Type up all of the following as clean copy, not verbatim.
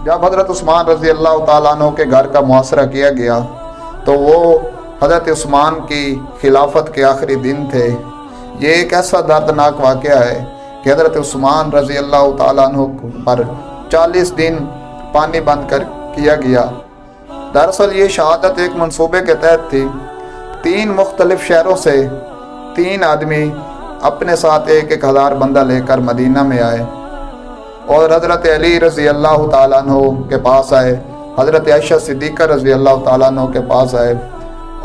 जब हज़रत उस्मान रज़ी अल्लाह ताला अन्हु के घर का मुआसरा किया गया तो वो हज़रत उस्मान की खिलाफत के आखिरी दिन थे। ये एक ऐसा दर्दनाक वाक़या है कि हज़रत उस्मान रज़ी अल्लाह ताला अन्हु पर 40 दिन पानी बंद कर किया गया। दरअसल ये शहादत एक मंसूबे के तहत थी। 3 मुख्तलिफ शहरों से 3 आदमी अपने साथ 1,000 बंदा लेकर मदीना में आए और हज़रत अली रज़ी अल्लाह ताला अन्हु के पास आए, हज़रत आयशा सिद्दीक़ा रज़ी अल्लाह ताला अन्हु के पास आए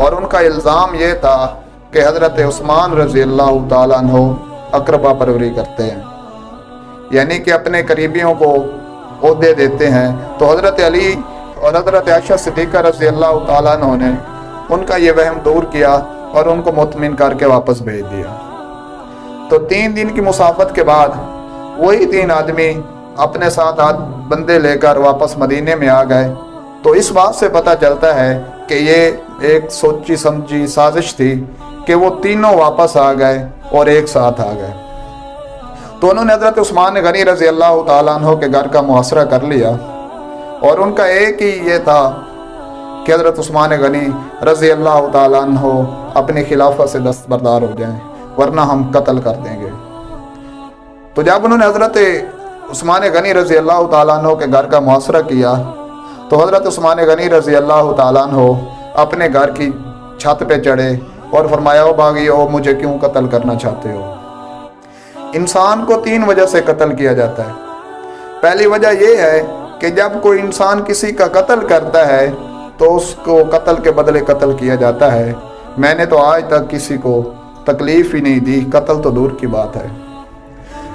और उनका इल्ज़ाम ये था कि हज़रत उस्मान रज़ी अल्लाह ताला अन्हु अक़रबा परवरी करते हैं, यानी कि अपने करीबियों को ओहदे देते हैं। तो हज़रत अली और हज़रत आयशा सिद्दीक़ा रज़ी अल्लाह ताला अन्हु ने उनका ये वहम दूर किया और उनको मुतमिन करके वापस भेज दिया। तो 3 दिन की मुसाफत के बाद वही 3 आदमी अपने साथ बंदे लेकर वापस मदीने में आ गए। तो इस बात से पता चलता है कि ये एक सोची समझी साजिश थी कि वो तीनों वापस आ गए और एक साथ आ गए। तो उन्होंने हज़रत उस्मान गनी रज़ी अल्लाह ताला अन्हु के घर का मुआसरा कर लिया और उनका एक ही ये था कि हज़रत उस्मान गनी रज़ी अल्लाह ताला अन्हु अपनी खिलाफत से दस्तबरदार हो जाएं, वरना हम कत्ल कर देंगे। तो जब उन्होंने हज़रत उस्मान गनी रज़ी अल्लाह ताला अन्हु के घर का मुआसरा किया तो हज़रत उस्मान गनी रज़ी अल्लाह ताला अन्हु अपने घर की छत पे चढ़े और फरमाया, ओ बागियो, मुझे क्यों कत्ल करना चाहते हो। इंसान को 3 वजह से कत्ल किया जाता है। पहली वजह यह है कि जब कोई इंसान किसी का कत्ल करता है तो उसको कत्ल के बदले कत्ल किया जाता है। मैंने तो आज तक किसी को तकलीफ़ ही नहीं दी, कत्ल तो दूर की बात है।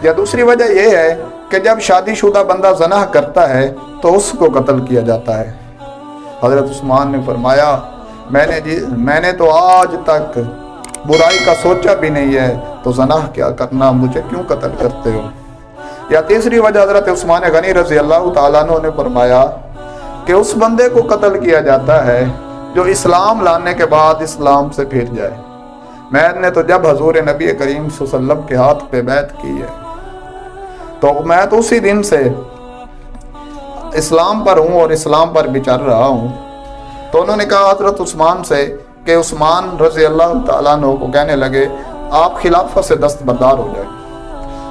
या दूसरी वजह यह है कि जब शादीशुदा बंदा ज़ना करता है तो उसको कत्ल किया जाता है। हज़रत उस्मान ने फरमाया, मैंने तो आज तक बुराई का सोचा भी नहीं है, तो ज़ना क्या करना, मुझे क्यों कत्ल करते हो। या तीसरी वजह हज़रत उस्मान गनी रज़ी अल्लाह ताला अन्हु ने फरमाया कि उस बंदे को कत्ल किया जाता है जो इस्लाम लाने के बाद इस्लाम से फिर जाए। मैंने तो जब हजूर नबी करीम सल्लल्लाहु अलैहि वसल्लम के हाथ पे बैत की है तो मैं तो उसी दिन से इस्लाम पर हूँ और इस्लाम पर भी चल रहा हूँ। तो उन्होंने कहा हज़रत उस्मान से कि उस्मान रज़ी अल्लाह ताला अन्हु को कहने लगे, आप खिलाफत से दस्तबरदार हो जाए।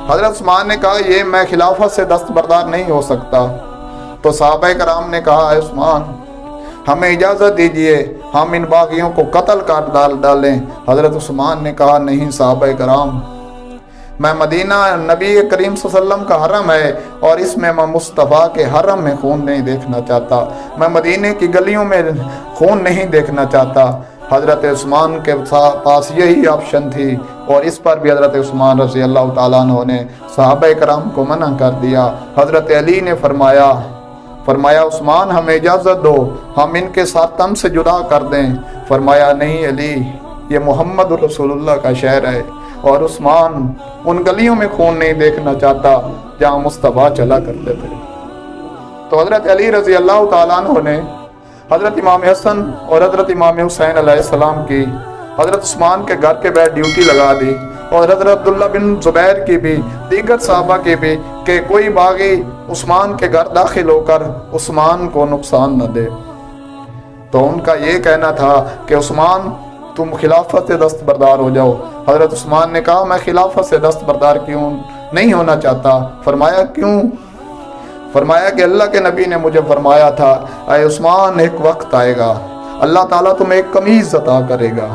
हज़रत उस्मान ने कहा, ये मैं खिलाफत से दस्तबरदार नहीं हो सकता। तो सहाबा कराम ने कहा, उस्मान हमें इजाज़त दीजिए, हम इन बागियों को कत्ल कर डालें। हज़रत उस्मान ने कहा, नहीं सहाबा कराम, मैं मदीना नबी करीम सल्लल्लाहु अलैहि वसल्लम का हरम है और इसमें मैं मुस्तफ़ा के हरम में खून नहीं देखना चाहता, मैं मदीने की गलियों में खून नहीं देखना चाहता। हज़रत उस्मान के पास यही ऑप्शन थी और इस पर भी हज़रत उस्मान रज़ी अल्लाह ताला अन्हु ने सहाबा कराम को मना कर दिया। हज़रत अली ने फरमाया उस्मान हमें इजाज़त दो, हम इनके साथ तन से जुदा कर दें। फरमाया, नहीं अली, ये मोहम्मद रसूलुल्लाह का शहर है और उस्मान उन गलियों में खून नहीं देखना चाहता जहाँ मुस्तफ़ा चला करते थे। तो हज़रत अली रज़ी अल्लाह ताला अन्हु ने हज़रत इमाम हसन और हज़रत इमाम हुसैन अलैहिस्सलाम की हज़रत उस्मान के घर के बैठ ड्यूटी लगा दी और हज़रत अब्दुल्ला बिन ज़ुबैर की भी, दीगर साहबा की भी, कि कोई बागी उस्मान के घर दाखिल होकर उस्मान को नुकसान न दे। तो उनका ये कहना था कि उस्मान तुम खिलाफत से दस्तबरदार हो जाओ। हज़रत उस्मान ने कहा, मैं खिलाफत से दस्तबरदार क्यों नहीं होना चाहता। फरमाया, क्यों। फरमाया कि अल्लाह के नबी ने मुझे फरमाया था, ऐ उस्मान, एक वक्त आएगा अल्लाह ताला तुम्हें एक कमीज़ अता करेगा,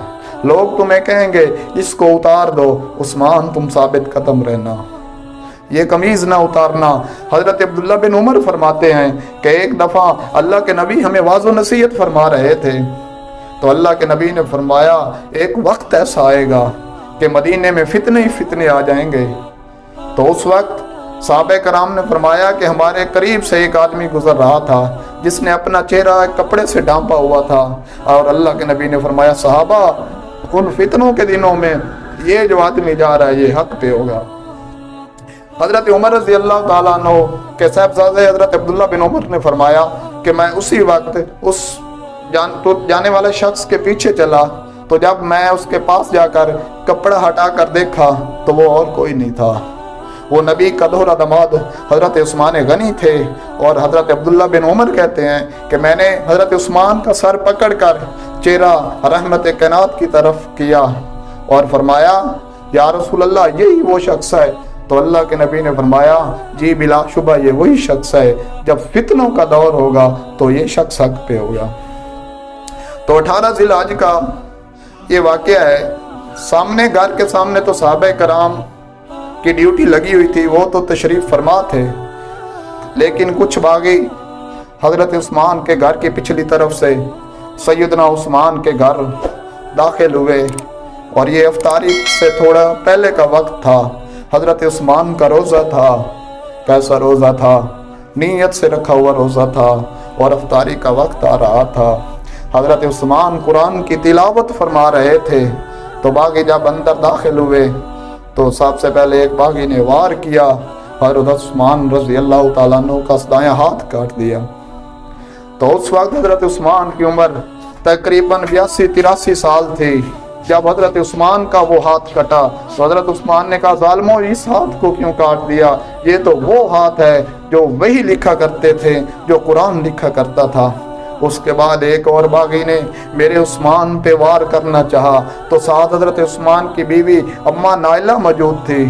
लोग तुम्हें कहेंगे इसको उतार दो, उस्मान तुम साबित कदम रहना, ये कमीज़ ना उतारना। हज़रत अब्दुल्ला बिन उमर फरमाते हैं कि एक दफ़ा अल्लाह के नबी हमें वाज़ो नसीहत फरमा रहे थे तो अल्लाह के नबी ने फरमाया, एक वक्त ऐसा आएगा कि मदीने में फितने ही फितने आ जाएंगे। तो उस वक्त साहबे कराम ने फरमाया कि हमारे करीब से एक आदमी गुजर रहा था जिसने अपना चेहरा एक कपड़े से ढांपा हुआ था और अल्लाह के नबी ने फरमाया, सहाबा, उन फितनों के दिनों में ये जो आदमी जा रहा है ये हक पे होगा। हज़रत उमर रज़ी अल्लाह ताला अन्हु के साहबजादे हज़रत अब्दुल्ला बिन उमर ने फरमाया कि मैं उसी वक्त उस जाने वाले शख्स के पीछे चला तो जब मैं उसके पास जाकर कपड़ा हटा कर देखा तो वो और कोई नहीं था, वो नबी का दोहरा दामाद हज़रत उस्मान गनी थे। और हज़रत अब्दुल्ला बिन उमर कहते हैं कि मैंने हज़रत उस्मान का सर पकड़कर चेहरा रहमत कायनात की तरफ किया और फरमाया, या रसूल अल्लाह, यही वो शख्स है। तो अल्लाह के नबी ने फरमाया, जी बिला शुबा ये वही शख्स है। जब फितनों का दौर होगा तो ये शख्स हक पे होगा। तो 18 ज़िलहज का ये वाक़या है। सामने घर के सामने तो सहाबा कराम की ड्यूटी लगी हुई थी, वो तो तशरीफ़ फरमा थे, लेकिन कुछ बागी हज़रत उस्मान के घर की पिछली तरफ से सैयदना उस्मान के घर दाखिल हुए। और ये इफ्तारी से थोड़ा पहले का वक्त था। हज़रत उस्मान का रोज़ा था। कैसा रोज़ा था? नीयत से रखा हुआ रोज़ा था और इफ्तारी का वक्त आ रहा था। हज़रत उस्मान कुरान की तिलावत फरमा रहे थे। तो बागी जब अंदर दाखिल हुए तो सबसे पहले एक बागी ने वार किया, हज़रत उस्मान रज़ी अल्लाह तआला अन्हु का दायां हाथ काट दिया। तो उस वक्त हज़रत उस्मान की उम्र तकरीबन 82-83 साल थी। जब हज़रत उस्मान का वो हाथ कटा तो हज़रत उस्मान ने कहा, ज़ालिमो, इस हाथ को क्यों काट दिया? ये तो वो हाथ है जो वही लिखा करते थे, जो कुरान लिखा करता था। उसके बाद एक और बागी ने मेरे उस्मान पे वार करना चाहा तो साथ हज़रत उस्मान की बीवी अम्मा नाइला मौजूद थी।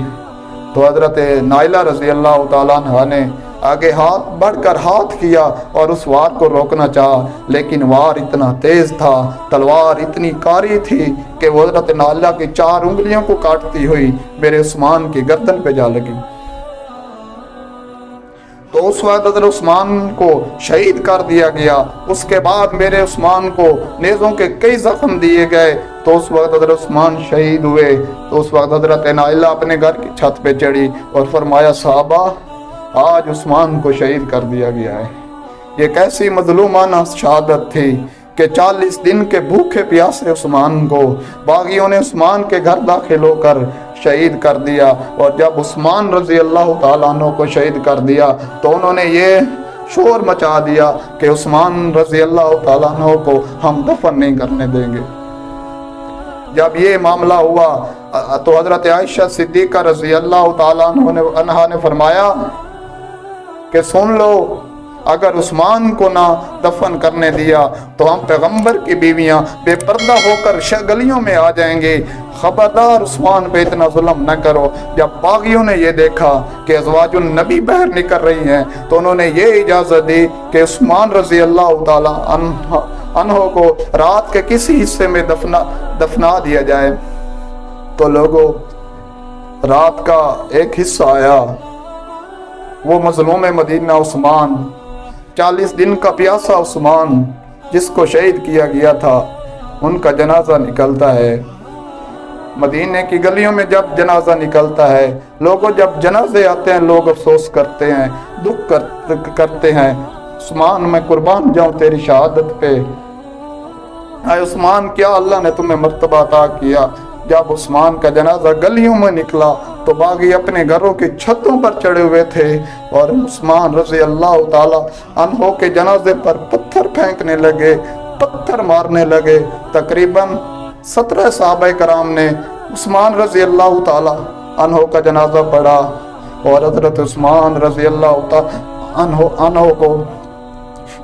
तो हज़रत नाइला रज़ी अल्लाह तआला अन्हा ने आगे हाथ बढ़कर हाथ किया और उस वार को रोकना चाहा, लेकिन वार इतना तेज़ था, तलवार इतनी कारी थी कि वो हज़रत नाइला की 4 उंगलियों को काटती हुई मेरे उस्मान की गर्दन पे जा लगी। तो उस वक्त हज़रत उस्मान को शहीद कर दिया गया। उसके बाद मेरे उस्मान को नेज़ों के कई ज़ख्म दिए गए। तो उस वक्त हज़रत उस्मान शहीद हुए। तो उस वक्त हज़रत नाइला अपने घर की छत पे चढ़ी और फरमाया, साहबा, आज उस्मान को शहीद कर दिया गया है। ये कैसी मजलूमाना शहादत थी कि 40 दिन के भूखे प्यासे उस्मान को बागियों ने उस्मान के घर दाखिल होकर शहीद कर दिया। और जब उस्मान रज़ी अल्लाह तआला अन्हु को शहीद कर दिया तो उन्होंने ये शोर मचा दिया कि उस्मान रज़ी अल्लाह तआला अन्हु को हम दफन नहीं करने देंगे। जब ये मामला हुआ तो हज़रत आयशा सिद्दीक़ा रज़ी अल्लाह तआला अन्हा ने फरमाया कि सुन लो, अगर उस्मान को ना दफन करने दिया तो हम पैगंबर की बीवियां बेपर्दा होकर गलियों में आ जाएंगे। खबरदार उस्मान पे इतना जुल्म न करो। जब बागियों ने ये देखा कि अज़वाजुन नबी बाहर निकल रही हैं तो उन्होंने ये इजाज़त दी कि उस्मान रज़ी अल्लाह तआला अन्हु को रात के किसी हिस्से में दफना दिया जाए। तो लोगों, रात का एक हिस्सा आया, वो मज़लूम मदीना उस्मान, 40 दिन का प्यासा उस्मान जिसको शहीद किया गया था, उनका जनाजा निकलता है। मदीने की गलियों में जब जनाजा निकलता है, लोगों जब जनाजे आते हैं लोग अफसोस करते हैं, दुख करते हैं, उस्मान मैं कुर्बान जाऊं तेरी शहादत पे। आए उस्मान, क्या अल्लाह ने तुम्हें मर्तबा अता किया। जब उस्मान का जनाजा गलियों में निकला तो बागी अपने घरों की छतों पर चढ़े हुए थे और उस्मान रज़ी अल्लाह तआला अन्हु के जनाजे पर पत्थर फेंकने लगे, पत्थर मारने लगे। तकरीबन 17 सहाबा कराम ने उस्मान रज़ी अल्लाह तआला अन्हु का जनाजा पढ़ा और हज़रत उस्मान रज़ी अल्लाह तआला अन्हु को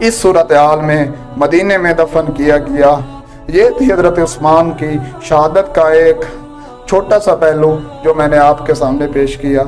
इस सूरत हाल में मदीने में दफन किया गया। ये थी हज़रत उस्मान की शहादत का एक छोटा सा पहलू जो मैंने आपके सामने पेश किया।